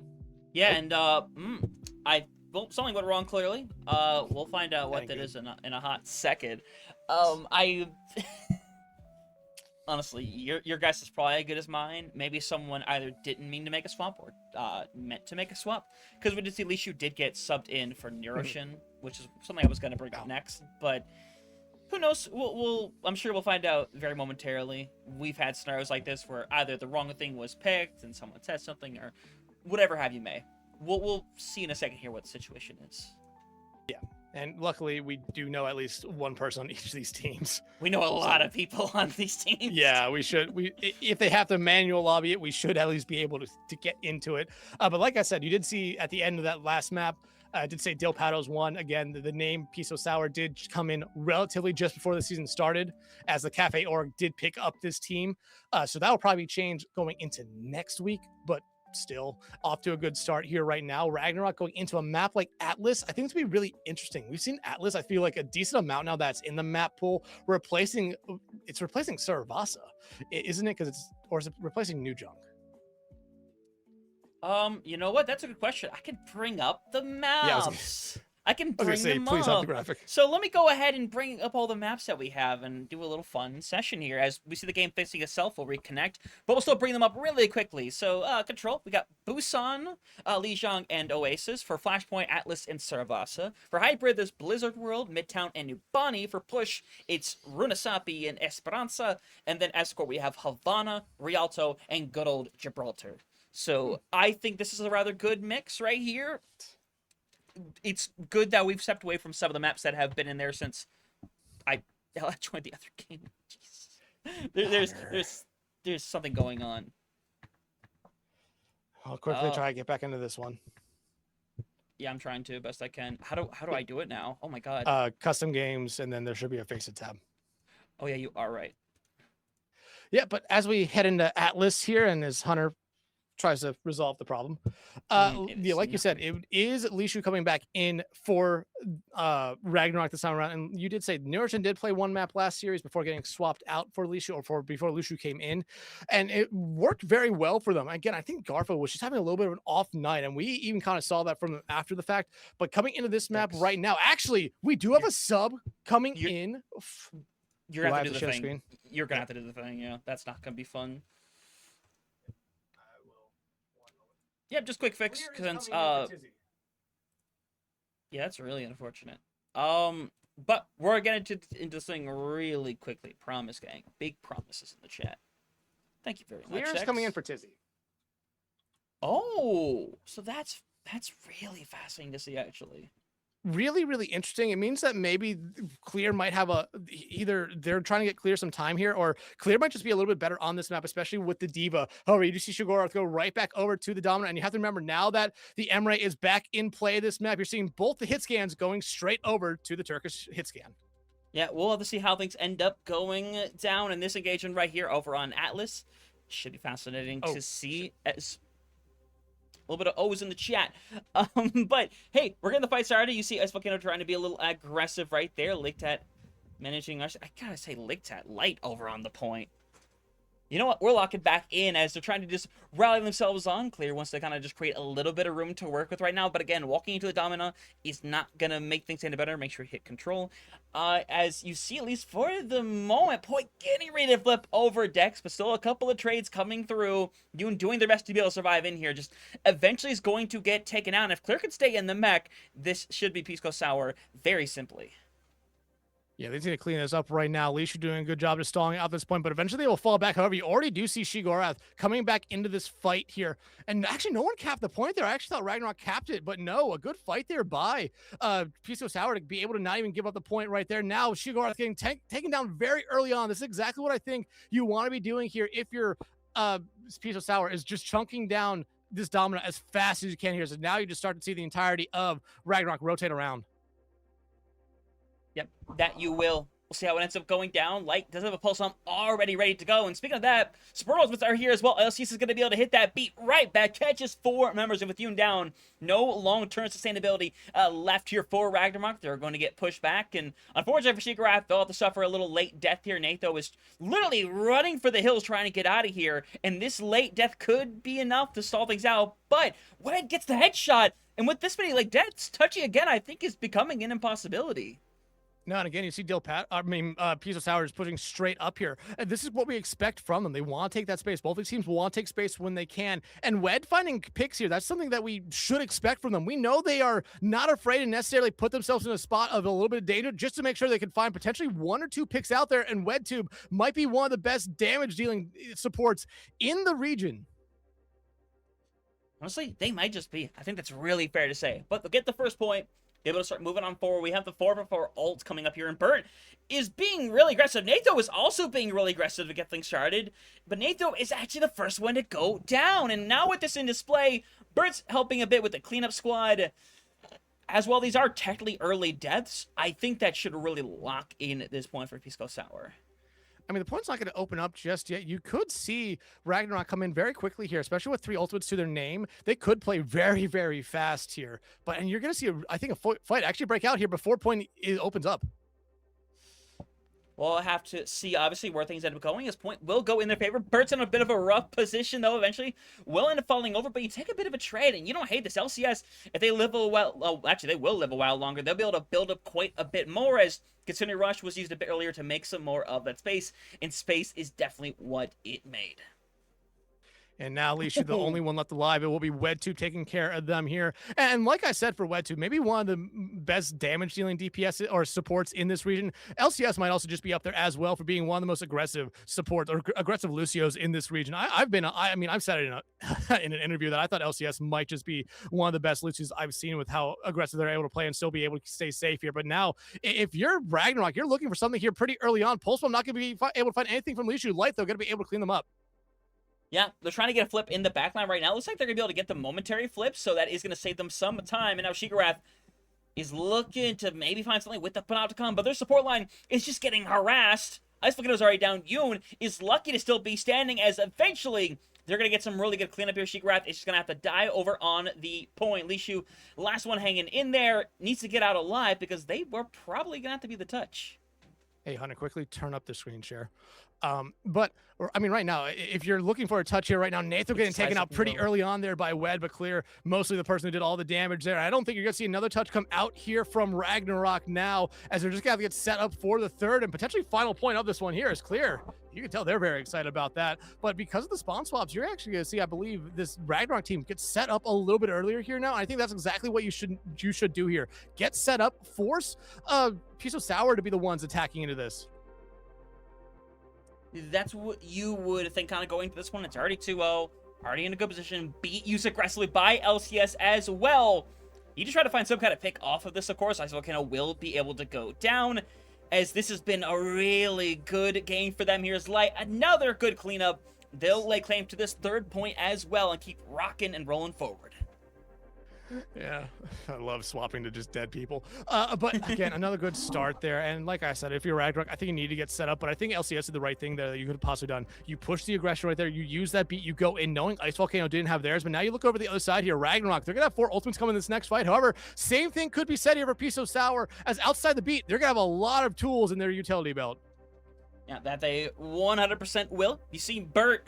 Yeah, and something went wrong clearly. We'll find out what that is in a hot second. Honestly, your guess is probably as good as mine. Maybe someone either didn't mean to make a swap or meant to make a swap. Because we did see Lishu did get subbed in for Neuroshin, which is something I was going to bring up next. But who knows? I'm sure we'll find out very momentarily. We've had scenarios like this where either the wrong thing was picked and someone said something, or whatever have you may. We'll see in a second here what the situation is. Yeah, and luckily we do know at least one person on each of these teams. We know a lot of people on these teams. Yeah, we should. If they have to manual lobby it, we should at least be able to get into it. But like I said, you did see at the end of that last map, I did say Dil Pado's won. Again, the name Pisco Sour did come in relatively just before the season started, as the Cafe Org did pick up this team. So that will probably change going into next week, but still off to a good start here right now. Ragnarok going into a map like Atlas, I think it's gonna be really interesting. We've seen Atlas, I feel like, a decent amount now that's in the map pool, replacing Saravasa, isn't it? Or is it replacing New Junk? You know what? That's a good question. I can bring up the maps. I can bring them please up. Have the graphic. So let me go ahead and bring up all the maps that we have and do a little fun session here as we see the game fixing itself. We'll reconnect, but we'll still bring them up really quickly. So Control, we got Busan, Lijiang, and Oasis. For Flashpoint, Atlas, and Saravasa. For Hybrid, there's Blizzard World, Midtown, and Nubani. For Push, it's Runasapi and Esperanza. And then Escort, we have Havana, Rialto, and good old Gibraltar. So I think this is a rather good mix right here. It's good that we've stepped away from some of the maps that have been in there since I joined the other game. Jesus. There's something going on. I'll quickly try to get back into this one. Yeah, I'm trying to best I can. How do I do it now? Oh my god. Custom games, and then there should be a Faceit tab. Oh yeah, you are right. Yeah, but as we head into Atlas here, and as Hunter tries to resolve the problem. Like you said, it is Lishu coming back in for Ragnarok this time around. And you did say Neuroshin did play one map last series before getting swapped out for Lishu, or before Lishu came in. And it worked very well for them. Again, I think Garfo was just having a little bit of an off night, and we even kind of saw that from after the fact. But coming into this map right now, actually, we do have a sub coming in. You're gonna Do I have to do to the share the thing. screen? You're gonna Yeah. have to do the thing. Yeah, that's not gonna be fun. Yeah, just quick fix since yeah, that's really unfortunate. But we're getting into this thing really quickly. Promise, gang. Big promises in the chat. Thank you very much. Clear is coming in for Tizzy. Oh, so that's really fascinating to see, actually. Really, really interesting. It means that maybe Clear might have either they're trying to get Clear some time here, or Clear might just be a little bit better on this map, especially with the Diva. However, you do see Shigoroth go right back over to the Dominant, and you have to remember now that the Emre is back in play this map, you're seeing both the hit scans going straight over to the Turkish hit scan. Yeah, we'll have to see how things end up going down in this engagement right here over on Atlas. Should be fascinating to see. As a little bit of O's in the chat. But hey, we're getting the fight started. You see Ice Volcano trying to be a little aggressive right there. Lictat managing us. I gotta say, Lictat light over on the point. You know what? We're locking back in as they're trying to just rally themselves on Clear wants to kind of just create a little bit of room to work with right now. But again, walking into the Domina is not going to make things any better. Make sure you hit control. As you see, at least for the moment, Point getting ready to flip over Dex, but still a couple of trades coming through. Yoon doing their best to be able to survive in here. Just eventually is going to get taken out. And if Clear can stay in the mech, this should be Pisco Sour very simply. Yeah, they need to clean this up right now. Leash, you're doing a good job of stalling out this point, but eventually they will fall back. However, you already do see Shigoroth coming back into this fight here. And actually, no one capped the point there. I actually thought Ragnarok capped it, but no, a good fight there by Pisco Sour to be able to not even give up the point right there. Now, Shigoroth getting taken down very early on. This is exactly what I think you want to be doing here if you're Pisco Sour, is just chunking down this Domina as fast as you can here. So now you just start to see the entirety of Ragnarok rotate around. Yep, that you will. We'll see how it ends up going down. Light does have a pulse bomb already ready to go. And speaking of that, Spurtles are here as well. LCS is going to be able to hit that beat right back. Catches 4 members, and with Yoon down, no long-term sustainability left here for Ragnarok. They're going to get pushed back. And unfortunately for Shigoroth, they'll have to suffer a little late death here. Natho is literally running for the hills trying to get out of here. And this late death could be enough to stall things out. But Wed gets the headshot. And with this many late deaths, touching again, I think is becoming an impossibility. No, and again, you see Pisco Sour is pushing straight up here. And this is what we expect from them. They want to take that space. Both these teams want to take space when they can. And Wed finding picks here, that's something that we should expect from them. We know they are not afraid to necessarily put themselves in a spot of a little bit of danger just to make sure they can find potentially 1 or 2 picks out there. And WedTube might be one of the best damage dealing supports in the region. Honestly, they might just be. I think that's really fair to say. But they'll get the first point. Able to start moving on forward. We have the 4-for-4 ult coming up here, and Bert is being really aggressive. Natho is also being really aggressive to get things started, but Natho is actually the first one to go down. And now with this in display, Bert's helping a bit with the cleanup squad. As well, these are technically early deaths. I think that should really lock in at this point for Pisco Sour. I mean, the point's not going to open up just yet. You could see Ragnarok come in very quickly here, especially with 3 ultimates to their name. They could play very, very fast here. And you're going to see, I think, a fight actually break out here before point opens up. We'll have to see, obviously, where things end up going. As point will go in their favor. Bert's in a bit of a rough position, though, eventually. Will end up falling over, but you take a bit of a trade, and you don't hate this. LCS, if they live a while, well, actually, they will live a while longer. They'll be able to build up quite a bit more, as Considering Rush was used a bit earlier to make some more of that space, and space is definitely what it made. And now, Leisha, the only one left alive. It will be WedTube taking care of them here. And like I said, for WedTube, maybe one of the best damage-dealing DPS or supports in this region. LCS might also just be up there as well for being one of the most aggressive supports or aggressive Lucios in this region. I've said it in an interview that I thought LCS might just be one of the best Lucios I've seen with how aggressive they're able to play and still be able to stay safe here. But now, if you're Ragnarok, you're looking for something here pretty early on. Pulse Bomb not going to be able to find anything from Leisha. Light, though, going to be able to clean them up. Yeah, they're trying to get a flip in the backline right now. Looks like they're going to be able to get the momentary flip, so that is going to save them some time. And now Shigoroth is looking to maybe find something with the Panopticon, but their support line is just getting harassed. Ice Volcano's already down. Yoon is lucky to still be standing, as eventually they're going to get some really good cleanup here. Shigoroth is just going to have to die over on the point. Lishu, last one hanging in there, needs to get out alive because they were probably going to have to be the touch. Hey, Hunter, quickly turn up the screen share. But I mean, right now, if you're looking for a touch here right now, Nathan getting taken out pretty early on there by Wed, but Clear, mostly the person who did all the damage there. I don't think you're going to see another touch come out here from Ragnarok now, as they're just going to get set up for the third and potentially final point of this one here is Clear. You can tell they're very excited about that. But because of the spawn swaps, you're actually going to see, I believe, this Ragnarok team get set up a little bit earlier here now. And I think that's exactly what you should do here. Get set up, force Pisco Sour to be the ones attacking into this. That's what you would think kind of going to this one. It's already 2-0, already in a good position, beat used aggressively by LCS as well. You just try to find some kind of pick off of this, of course. Volcano will be able to go down, as this has been a really good game for them. Here's Light, another good cleanup. They'll lay claim to this third point as well and keep rocking and rolling forward. Yeah, I love swapping to just dead people. But again, another good start there. And like I said, if you're Ragnarok, I think you need to get set up. But I think LCS did the right thing there that you could have possibly done. You push the aggression right there. You use that beat. You go in knowing Ice Volcano didn't have theirs. But now you look over the other side here. Ragnarok, they're going to have 4 ultimates coming in this next fight. However, same thing could be said here for Pisco Sour, as outside the beat, they're going to have a lot of tools in their utility belt. Yeah, that they 100% will. You see Bert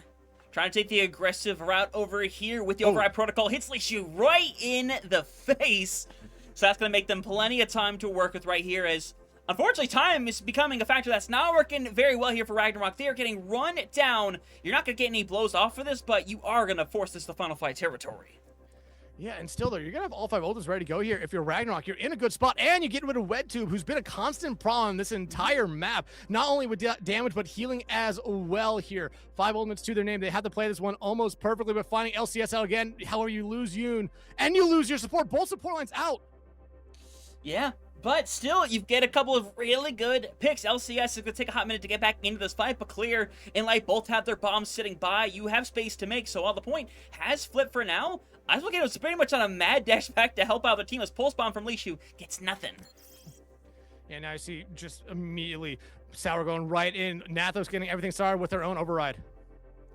trying to take the aggressive route over here with the override protocol. Hits Lishu right in the face. So that's going to make them plenty of time to work with right here, as unfortunately time is becoming a factor that's not working very well here for Ragnarok. They are getting run down. You're not going to get any blows off for this, but you are going to force this to final fight territory. Yeah, and still, though, you're going to have all 5 ultimates ready to go here. If you're Ragnarok, you're in a good spot, and you get rid of WedTube, who's been a constant problem this entire map. Not only with damage, but healing as well here. 5 ultimates to their name. They had to play this one almost perfectly, but finding LCS out again. However, you lose Yoon, and you lose your support. Both support lines out. Yeah, but still, you get a couple of really good picks. LCS is going to take a hot minute to get back into this fight, but Clear and Light both have their bombs sitting by. You have space to make, so all the point has flipped for now. I was looking at it, pretty much on a mad dash back to help out the team, as Pulse Bomb from Lishu gets nothing. And now I see just immediately Sour going right in. Nathos getting everything started with their own override.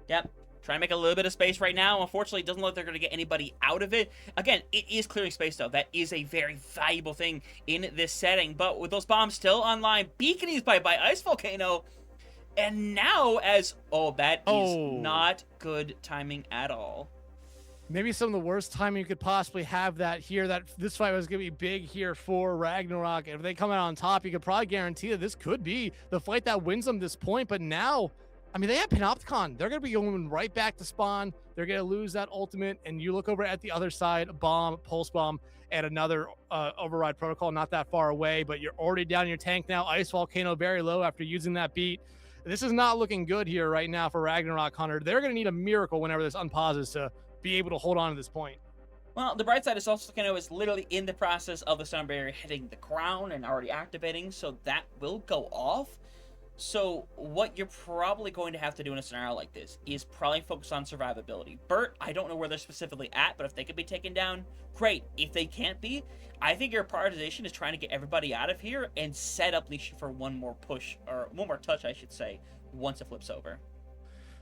Yep. Trying to make a little bit of space right now. Unfortunately, it doesn't look like they're going to get anybody out of it. Again, it is clearing space, though. That is a very valuable thing in this setting. But with those bombs still online, beacon used by Ice Volcano. And now as... Oh, that is not good timing at all. Maybe some of the worst timing you could possibly have that here. That this fight was going to be big here for Ragnarok. If they come out on top, you could probably guarantee that this could be the fight that wins them this point. But now, I mean, they have Panopticon. They're going to be going right back to spawn. They're going to lose that ultimate. And you look over at the other side, bomb, pulse bomb, and another override protocol not that far away. But you're already down in your tank now. Ice Volcano very low after using that beat. This is not looking good here right now for Ragnarok Hunter. They're going to need a miracle whenever this unpauses to be able to hold on to this point. Well, the bright side is also Volcano is literally in the process of the sound barrier hitting the ground and already activating, so that will go off. So what you're probably going to have to do in a scenario like this is probably focus on survivability. Bert, I don't know where they're specifically at, but if they could be taken down, great. If they can't be, I think your prioritization is trying to get everybody out of here and set up Leash for one more push, or one more touch, I should say, once it flips over.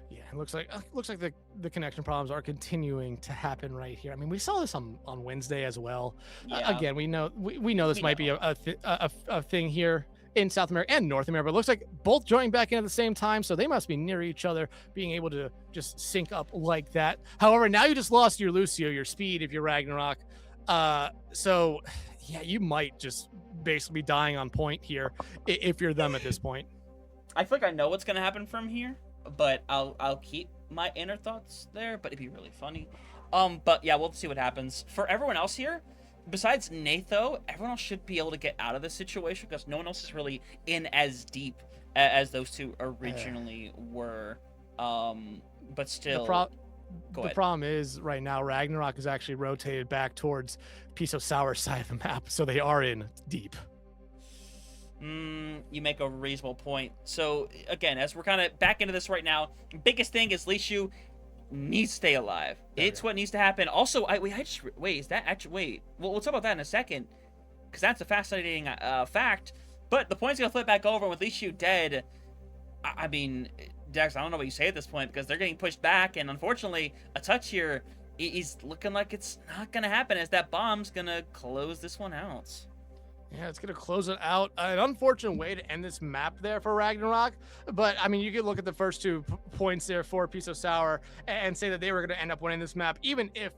Yeah, it looks like the connection problems are continuing to happen right here. I mean, we saw this on Wednesday as well. Yeah. Again, we know this might be a thing here in South America and North America, but it looks like both joining back in at the same time, so they must be near each other, being able to just sync up like that. However, now you just lost your Lucio, your speed, if you're Ragnarok. So yeah, you might just basically be dying on point here if you're them at this point. I feel like I know what's going to happen from here, but I'll keep my inner thoughts there, but it'd be really funny. But yeah, we'll see what happens. For everyone else here, besides Natho, everyone else should be able to get out of this situation, because no one else is really in as deep as those two originally were. But still, the problem is right now Ragnarok is actually rotated back towards Pisco Sour side of the map, so they are in deep. You make a reasonable point. So again, as we're kind of back into this right now, biggest thing is Lishu needs to stay alive. It's what needs to happen. Also, is that actually, wait, well, we'll talk about that in a second, because that's a fascinating fact. But the point's gonna flip back over with Lishu dead. I mean, Dex, I don't know what you say at this point, because they're getting pushed back, and unfortunately, a touch here is looking like it's not gonna happen, as that bomb's gonna close this one out. Yeah, it's going to close it out. An unfortunate way to end this map there for Ragnarok. But, I mean, you could look at the first 2 points there for Pisco Sour and say that they were going to end up winning this map, even if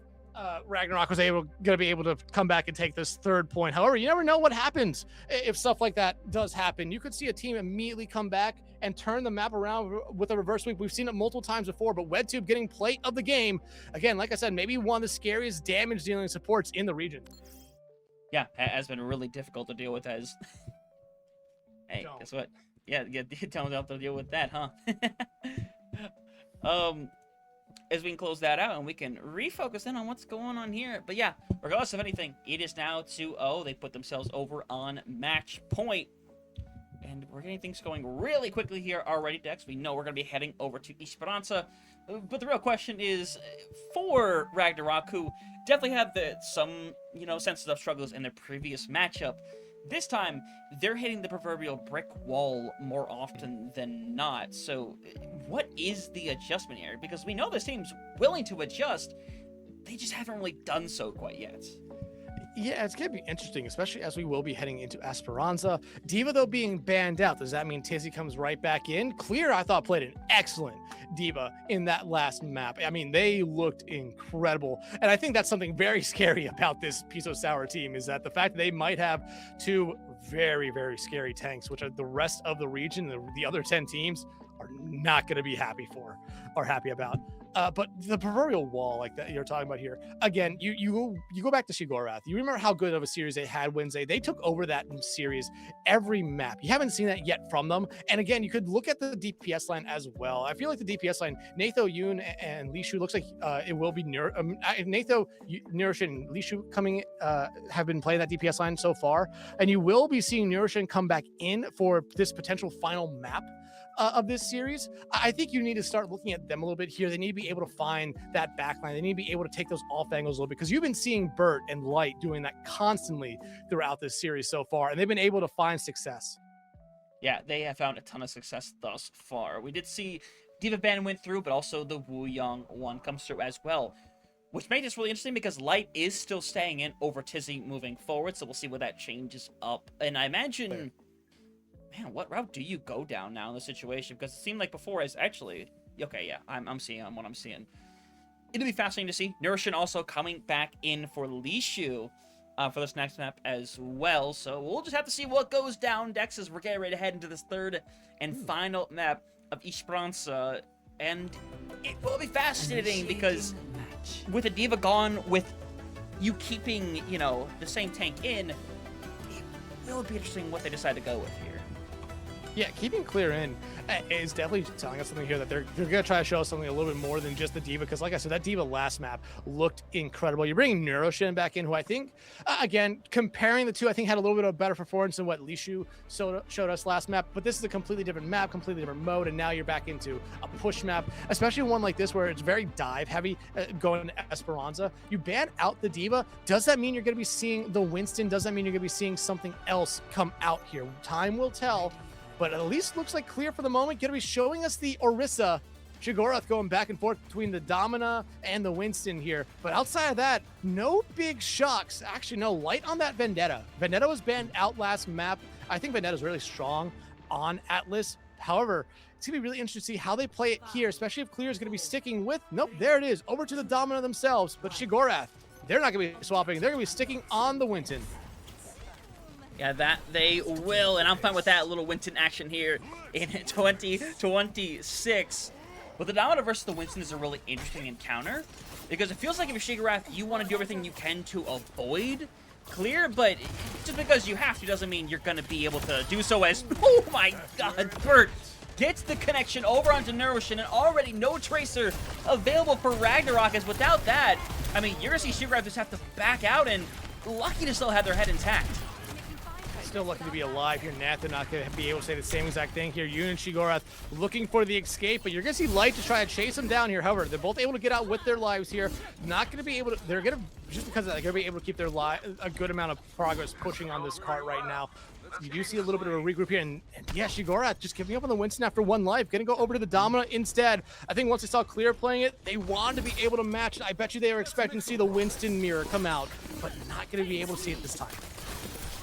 Ragnarok was going to be able to come back and take this 3rd point. However, you never know what happens if stuff like that does happen. You could see a team immediately come back and turn the map around with a reverse sweep. We've seen it multiple times before, but WedTube getting plate of the game. Again, like I said, maybe one of the scariest damage dealing supports in the region. Yeah, has been really difficult to deal with as... Hey, guess what? Yeah, don't have to deal with that, huh? As we can close that out and we can refocus in on what's going on here. But yeah, regardless of anything, it is now 2-0. They put themselves over on match point. And we're getting things going really quickly here already, Dex. We know we're going to be heading over to Esperanza. But the real question is, for Ragnarok, who definitely had some, sensitive struggles in their previous matchup, this time, they're hitting the proverbial brick wall more often than not. So, what is the adjustment here? Because we know this team's willing to adjust. They just haven't really done so quite yet. Yeah, it's going to be interesting, especially as we will be heading into Esperanza. D.Va, though, being banned out, does that mean Tizzy comes right back in? Clear, I thought, played an excellent D.Va in that last map. I mean, they looked incredible. And I think that's something very scary about this Pisco Sour team, is that the fact that they might have 2 very, very scary tanks, which are the rest of the region, the other 10 teams, are not going to be happy about. But the proverbial wall like that you're talking about here, again, you go back to Shigorath. You remember how good of a series they had Wednesday. They took over that series every map. You haven't seen that yet from them. And again, you could look at the DPS line as well. I feel like the DPS line, Natho, Yoon, and Lishu looks like it will be Natho, Nuroshin, and Lishu coming have been playing that DPS line so far. And you will be seeing Nuroshin come back in for this potential final map of this series. I think you need to start looking at them a little bit here. They need to be able to find that backline. They need to be able to take those off angles a little bit, because you've been seeing Bert and Light doing that constantly throughout this series so far, and they've been able to find success. Yeah, they have found a ton of success thus far. We did see D.Va ban went through, but also the Wuyong one comes through as well, which made this really interesting because Light is still staying in over Tizzy moving forward, so we'll see what that changes up. And I imagine... Man, what route do you go down now in this situation? Because it seemed like before is actually... Okay, yeah, I'm seeing what I'm seeing. It'll be fascinating to see. Nuroshin also coming back in for Lishu for this next map as well. So we'll just have to see what goes down, Dex, as we're getting ready to head into this 3rd and final map of Esperanza. And it will be fascinating because with a D.Va gone, with you keeping, the same tank in, it will be interesting what they decide to go with here. Yeah, keeping Clear in is definitely telling us something here, that they're going to try to show us something a little bit more than just the D.Va, because like I said, that D.Va last map looked incredible. You're bringing Nuroshin back in, who I think, again, comparing the two, I think had a little bit of better performance than what Lishu showed us last map, but this is a completely different map, completely different mode, and now you're back into a push map, especially one like this where it's very dive heavy going to Esperanza. You ban out the D.Va. Does that mean you're going to be seeing the Winston? Does that mean you're going to be seeing something else come out here? Time will tell. But at least looks like Clear for the moment. Going to be showing us the Orisa. Shigorath going back and forth between the Domina and the Winston here. But outside of that, no big shocks. Actually, no. Light on that Vendetta. Vendetta was banned out last map. I think Vendetta's really strong on Atlas. However, it's going to be really interesting to see how they play it here, especially if Clear is going to be sticking with... Nope, there it is. Over to the Domina themselves. But Shigorath, they're not going to be swapping. They're going to be sticking on the Winston. Yeah, that they will, and I'm fine with that little Winston action here in 2026. But the Domino versus the Winston is a really interesting encounter, because it feels like if you're Shigorath, you want to do everything you can to avoid Clear, but just because you have to doesn't mean you're going to be able to do so as... Oh my god, Bert gets the connection over onto Nuroshin, and already no Tracer available for Ragnarok, as without that, I mean, you're going to see Shigorath just have to back out, and lucky to still have their head intact. Still lucky to be alive here. Nathan not going to be able to say the same exact thing here. Yoon and Shigorath looking for the escape, but you're going to see Light to try to chase him down here. However, they're both able to get out with their lives here. Not going to be able to, they're going to, just because they're going to be able to keep their a good amount of progress pushing on this cart right now. You do see a little bit of a regroup here, and yeah, Shigorath just giving up on the Winston after one life. Going to go over to the Domina instead. I think once they saw Clear playing it, they wanted to be able to match it. I bet you they were expecting to see the Winston mirror come out, but not going to be able to see it this time.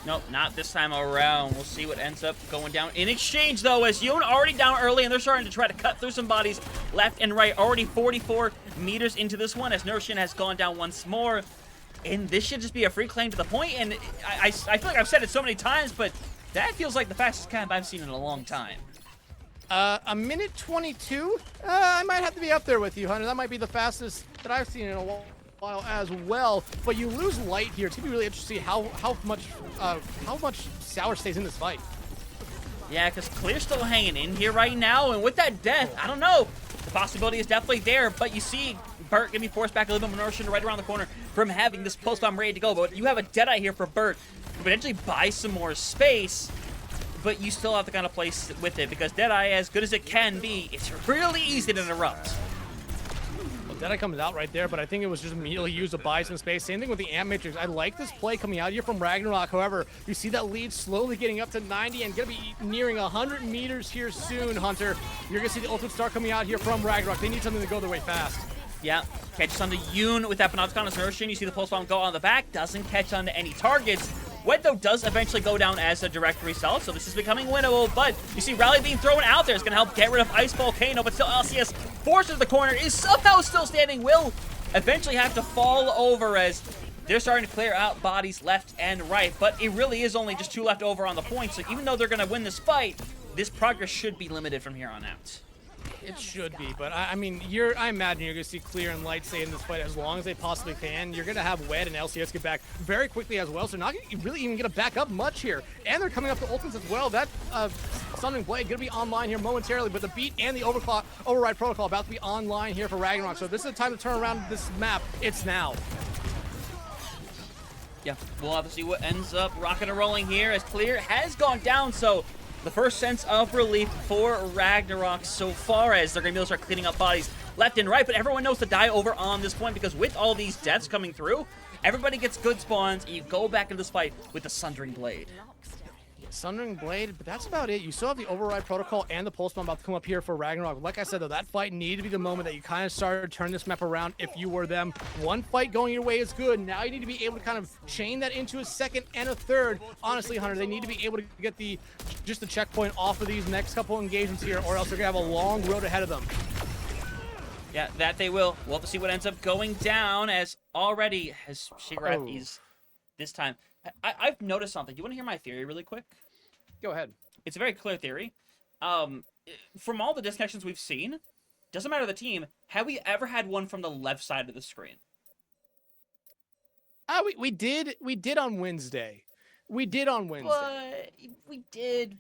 Nope, not this time around. We'll see what ends up going down. In exchange, though, as Yoon already down early, and they're starting to try to cut through some bodies left and right. Already 44 meters into this one, as Nurshin has gone down once more. And this should just be a free claim to the point. And I feel like I've said it so many times, but that feels like the fastest camp I've seen in a long time. A minute 22? I might have to be up there with you, Hunter. That might be the fastest that I've seen in a while as well. But you lose light here. It's gonna be really interesting to see how much Sour stays in this fight. Yeah, because Clear's still hanging in here right now, and with that death, I don't know. The possibility is definitely there, but you see Burt gonna be forced back a little bit more Nourishing right around the corner from having this post bomb ready to go. But you have a Deadeye here for Burt to potentially buy some more space, but you still have to kind of play with it, because Deadeye, as good as it can be, it's really easy to interrupt. Well, Deadeye comes out right there, but I think it was just immediately used to buy some space. Same thing with the Amp Matrix. I like this play coming out here from Ragnarok. However, you see that lead slowly getting up to 90 and going to be nearing 100 meters here soon, Hunter. You're going to see the ultimate star coming out here from Ragnarok. They need something to go their way fast. Yeah, catches on to Yoon with that Panopticon as Nurshin. You see the pulse bomb go on the back, doesn't catch on to any targets. Wet, though, does eventually go down as a direct result, so this is becoming winnable, but you see Rally being thrown out there. It's going to help get rid of Ice Volcano, but still LCS forced to the corner, is somehow still standing, will eventually have to fall over as they're starting to clear out bodies left and right, but it really is only just 2 left over on the point, so even though they're going to win this fight, this progress should be limited from here on out. It should be, but I mean, I imagine you're going to see Clear and Light stay in this fight as long as they possibly can. You're going to have Wed and LCS get back very quickly as well, so not going to really even get to back up much here. And they're coming up to ultimates as well. That Summoning Blade going to be online here momentarily, but the beat and the Override Protocol about to be online here for Ragnarok. So this is the time to turn around this map. It's now. Yeah, we'll have to see what ends up rocking and rolling here as Clear has gone down, so the first sense of relief for Ragnarok so far, as they're going to be able to start cleaning up bodies left and right, but everyone knows to die over on this point, because with all these deaths coming through, everybody gets good spawns, and you go back into this fight with the Sundering Blade. Sundering Blade, but that's about it. You still have the Override Protocol and the Pulse Bomb about to come up here for Ragnarok. Like I said, though, that fight needed to be the moment that you kind of started to turn this map around if you were them. One fight going your way is good. Now you need to be able to kind of chain that into a second and a third. Honestly, Hunter, they need to be able to get just the checkpoint off of these next couple engagements here, or else they're going to have a long road ahead of them. Yeah, that they will. We'll have to see what ends up going down, as already has Shigareth is this time. I've noticed something. Do you want to hear my theory really quick? Go ahead. It's a very clear theory. From all the disconnections we've seen, doesn't matter the team, have we ever had one from the left side of the screen? We did on Wednesday. We did on Wednesday. We did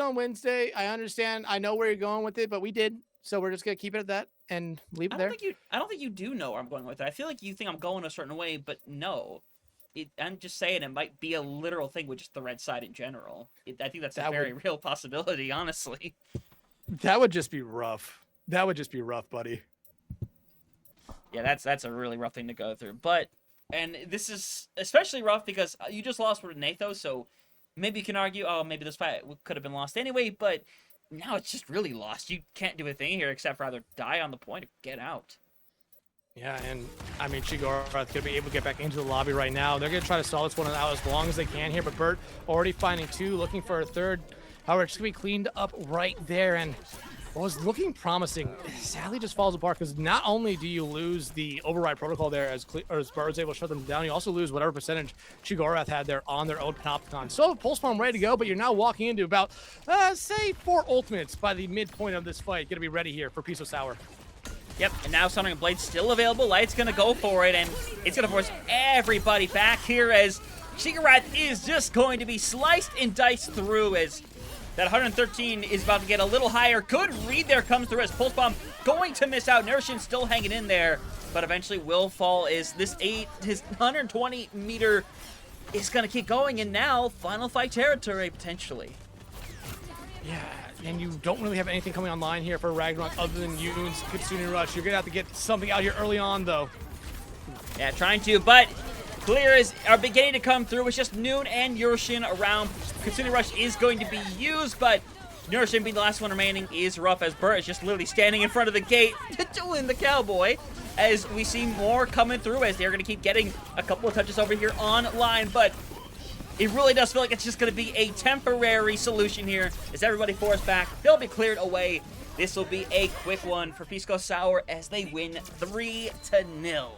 on Wednesday. I understand. I know where you're going with it, but we did. So we're just gonna keep it at that and leave it there. I don't think you do know where I'm going with it. I feel like you think I'm going a certain way, but no. I'm just saying it might be a literal thing with just the red side in general. I think that's a very real possibility, honestly. That would just be rough. That would just be rough, buddy. Yeah, that's a really rough thing to go through. And this is especially rough because you just lost with Natho, so maybe you can argue, oh, maybe this fight could have been lost anyway, but now it's just really lost. You can't do a thing here except for either die on the point or get out. Yeah, and I mean, Shigareth going to be able to get back into the lobby right now. They're going to try to stall this one out as long as they can here, but Burt already finding 2, looking for a third. However, it's going to be cleaned up right there, and what was looking promising sadly just falls apart, because not only do you lose the Override Protocol there as Burt was able to shut them down, you also lose whatever percentage Shigareth had there on their own Panopticon. So Pulse Bomb ready to go, but you're now walking into about, say, 4 ultimates by the midpoint of this fight. Going to be ready here for Pisco Sour. Yep, and now Sundering Blade's still available. Light's going to go for it, and it's going to force everybody back here as Shigareth is just going to be sliced and diced through, as that 113 is about to get a little higher. Good read there comes through as Pulse Bomb going to miss out. Nurshin still hanging in there, but eventually will fall as his 120 meter is going to keep going, and now final fight territory potentially. Yeah, and you don't really have anything coming online here for Ragnarok other than Yoon's Kitsune Rush. You're going to have to get something out here early on, though. Yeah, trying to, but clears are beginning to come through. It's just Noon and Yurshin around. Kitsune Rush is going to be used, but Yurshin being the last one remaining is rough, as Burt is just literally standing in front of the gate doing the cowboy, as we see more coming through, as they're going to keep getting a couple of touches over here online, but It really does feel like it's just going to be a temporary solution here as everybody forced back. They'll be cleared away. This will be a quick one for Pisco Sour as they win 3-0.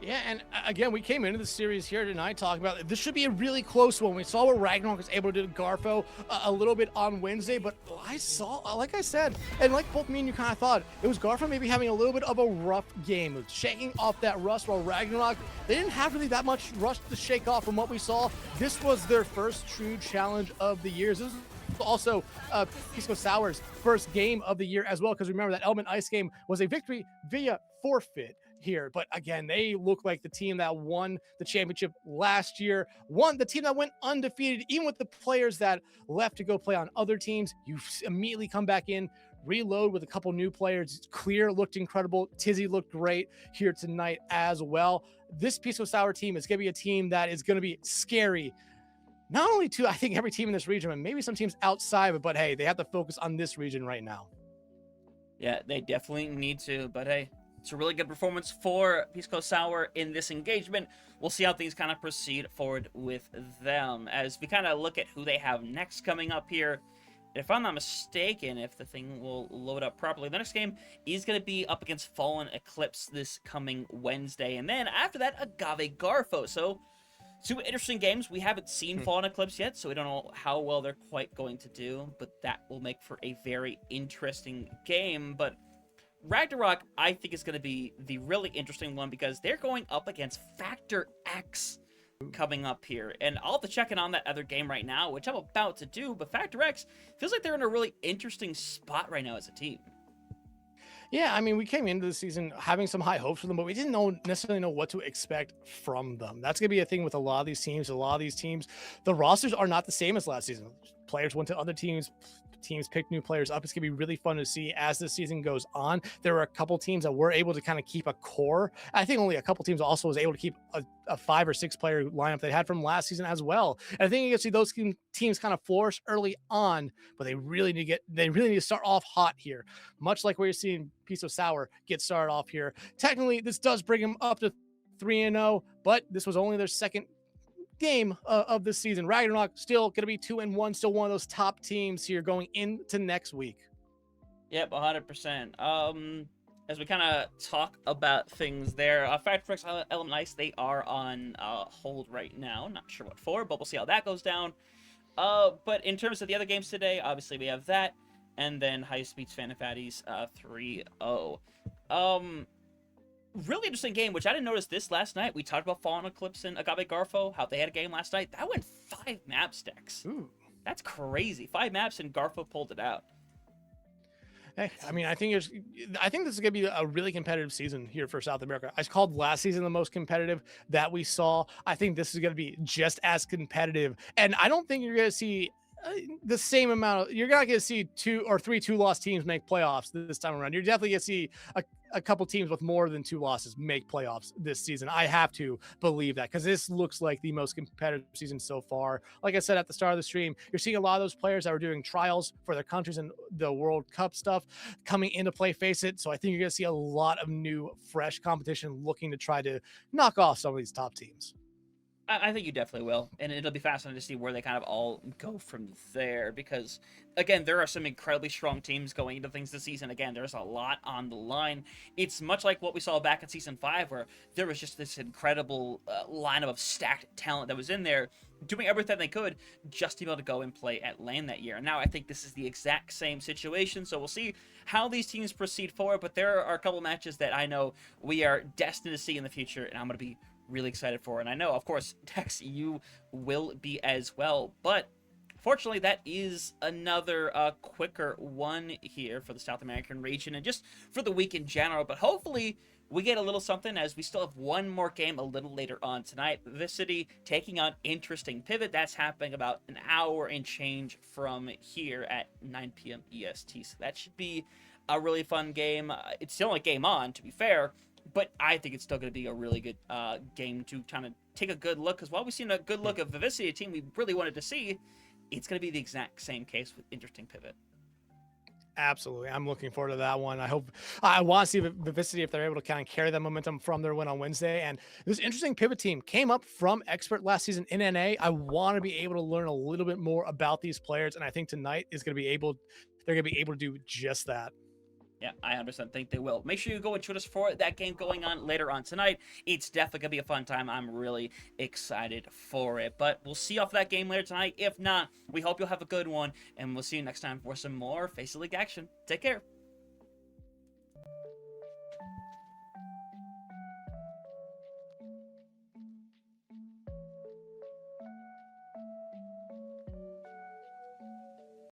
Yeah, and again, we came into the series here tonight talking about it. This should be a really close one. We saw what Ragnarok was able to do to Garfo a little bit on Wednesday, but I saw, like I said, and like both me and you kind of thought, it was Garfo maybe having a little bit of a rough game, shaking off that rust, while Ragnarok, they didn't have really that much rust to shake off from what we saw. This was their first true challenge of the year. This was also Pisco Sour's first game of the year as well, because remember that Element Ice game was a victory via forfeit here. But again, they look like the team that won the championship last year, the team that went undefeated, even with the players that left to go play on other teams. You immediately come back in, reload with a couple new players. Clear looked incredible. Tizzy looked great here tonight as well. This Pisco Sour team is going to be a team that is going to be scary. Not only to, I think, every team in this region, and maybe some teams outside of it, but hey, they have to focus on this region right now. Yeah, they definitely need to, but hey, it's a really good performance for Pisco Sour in this engagement. We'll see how things kind of proceed forward with them as we kind of look at who they have next coming up here. If I'm not mistaken, if the thing will load up properly, the next game is going to be up against Fallen Eclipse this coming Wednesday. And then after that, Agave Garfo. So, two interesting games. We haven't seen Fallen Eclipse yet, so we don't know how well they're quite going to do. But that will make for a very interesting game. But Ragnarok, I think, is going to be the really interesting one because they're going up against Factor X coming up here. And I'll have to check in on that other game right now, which I'm about to do. But Factor X feels like they're in a really interesting spot right now as a team. Yeah, I mean, we came into the season having some high hopes for them, but we didn't necessarily know what to expect from them. That's going to be a thing with a lot of these teams. A lot of these teams, the rosters are not the same as last season. Players went to other teams. Teams pick new players up. It's gonna be really fun to see as the season goes on. There were a couple teams that were able to kind of keep a core. I think only a couple teams also was able to keep a 5 or 6 player lineup they had from last season as well. And I think you can see those teams kind of flourish early on, but they really need to start off hot here, much like where you're seeing Pisco Sour get started off here. Technically, this does bring them up to 3-0, but this was only their second game of this season. Ragnarok still going to be 2-1, still one of those top teams here going into next week. Yep, 100%. As we kind of talk about things there, Factor X Element Ice, they are on hold right now. Not sure what for, but we'll see how that goes down. But in terms of the other games today, obviously we have that, and then High Speeds Fan and Fatties 3-0. Really interesting game, which I didn't notice this last night. We talked about Fallen Eclipse and Agave Garfo, how they had a game last night. That went 5 map stacks. Ooh. That's crazy. 5 maps and Garfo pulled it out. Hey, I mean, I think this is going to be a really competitive season here for South America. I called last season the most competitive that we saw. I think this is going to be just as competitive. And I don't think you're going to see the same amount you're not going to see 2 or 3 2-loss teams make playoffs this time around. You're definitely going to see a couple teams with more than 2 losses make playoffs this season. I have to believe that because this looks like the most competitive season so far. Like I said at the start of the stream, you're seeing a lot of those players that were doing trials for their countries and the World Cup stuff coming into play Faceit. So I think you're going to see a lot of new, fresh competition looking to try to knock off some of these top teams. I think you definitely will, and it'll be fascinating to see where they kind of all go from there, because, again, there are some incredibly strong teams going into things this season. Again, there's a lot on the line. It's much like what we saw back in Season 5, where there was just this incredible lineup of stacked talent that was in there, doing everything they could just to be able to go and play at LAN that year. And now I think this is the exact same situation, so we'll see how these teams proceed forward, but there are a couple matches that I know we are destined to see in the future, and I'm going to be really excited for. And I know, of course, Tex, you will be as well. But fortunately, that is another quicker one here for the South American region and just for the week in general. But hopefully, we get a little something as we still have one more game a little later on tonight. Vicity taking on Interesting Pivot. That's happening about an hour and change from here at 9 p.m. EST. So that should be a really fun game. It's the only game on, to be fair. But I think it's still going to be a really good game to kind of take a good look. Because while we've seen a good look of Vivicity, a team we really wanted to see, it's going to be the exact same case with Interesting Pivot. Absolutely. I'm looking forward to that one. I want to see Vivacity if they're able to kind of carry that momentum from their win on Wednesday. And this interesting pivot team came up from Expert last season in NA. I want to be able to learn a little bit more about these players. And I think tonight is going to be they're going to be able to do just that. Yeah, I 100% think they will. Make sure you go and shoot us for that game going on later on tonight. It's definitely going to be a fun time. I'm really excited for it. But we'll see you off that game later tonight. If not, we hope you'll have a good one. And we'll see you next time for some more Faceit League action. Take care.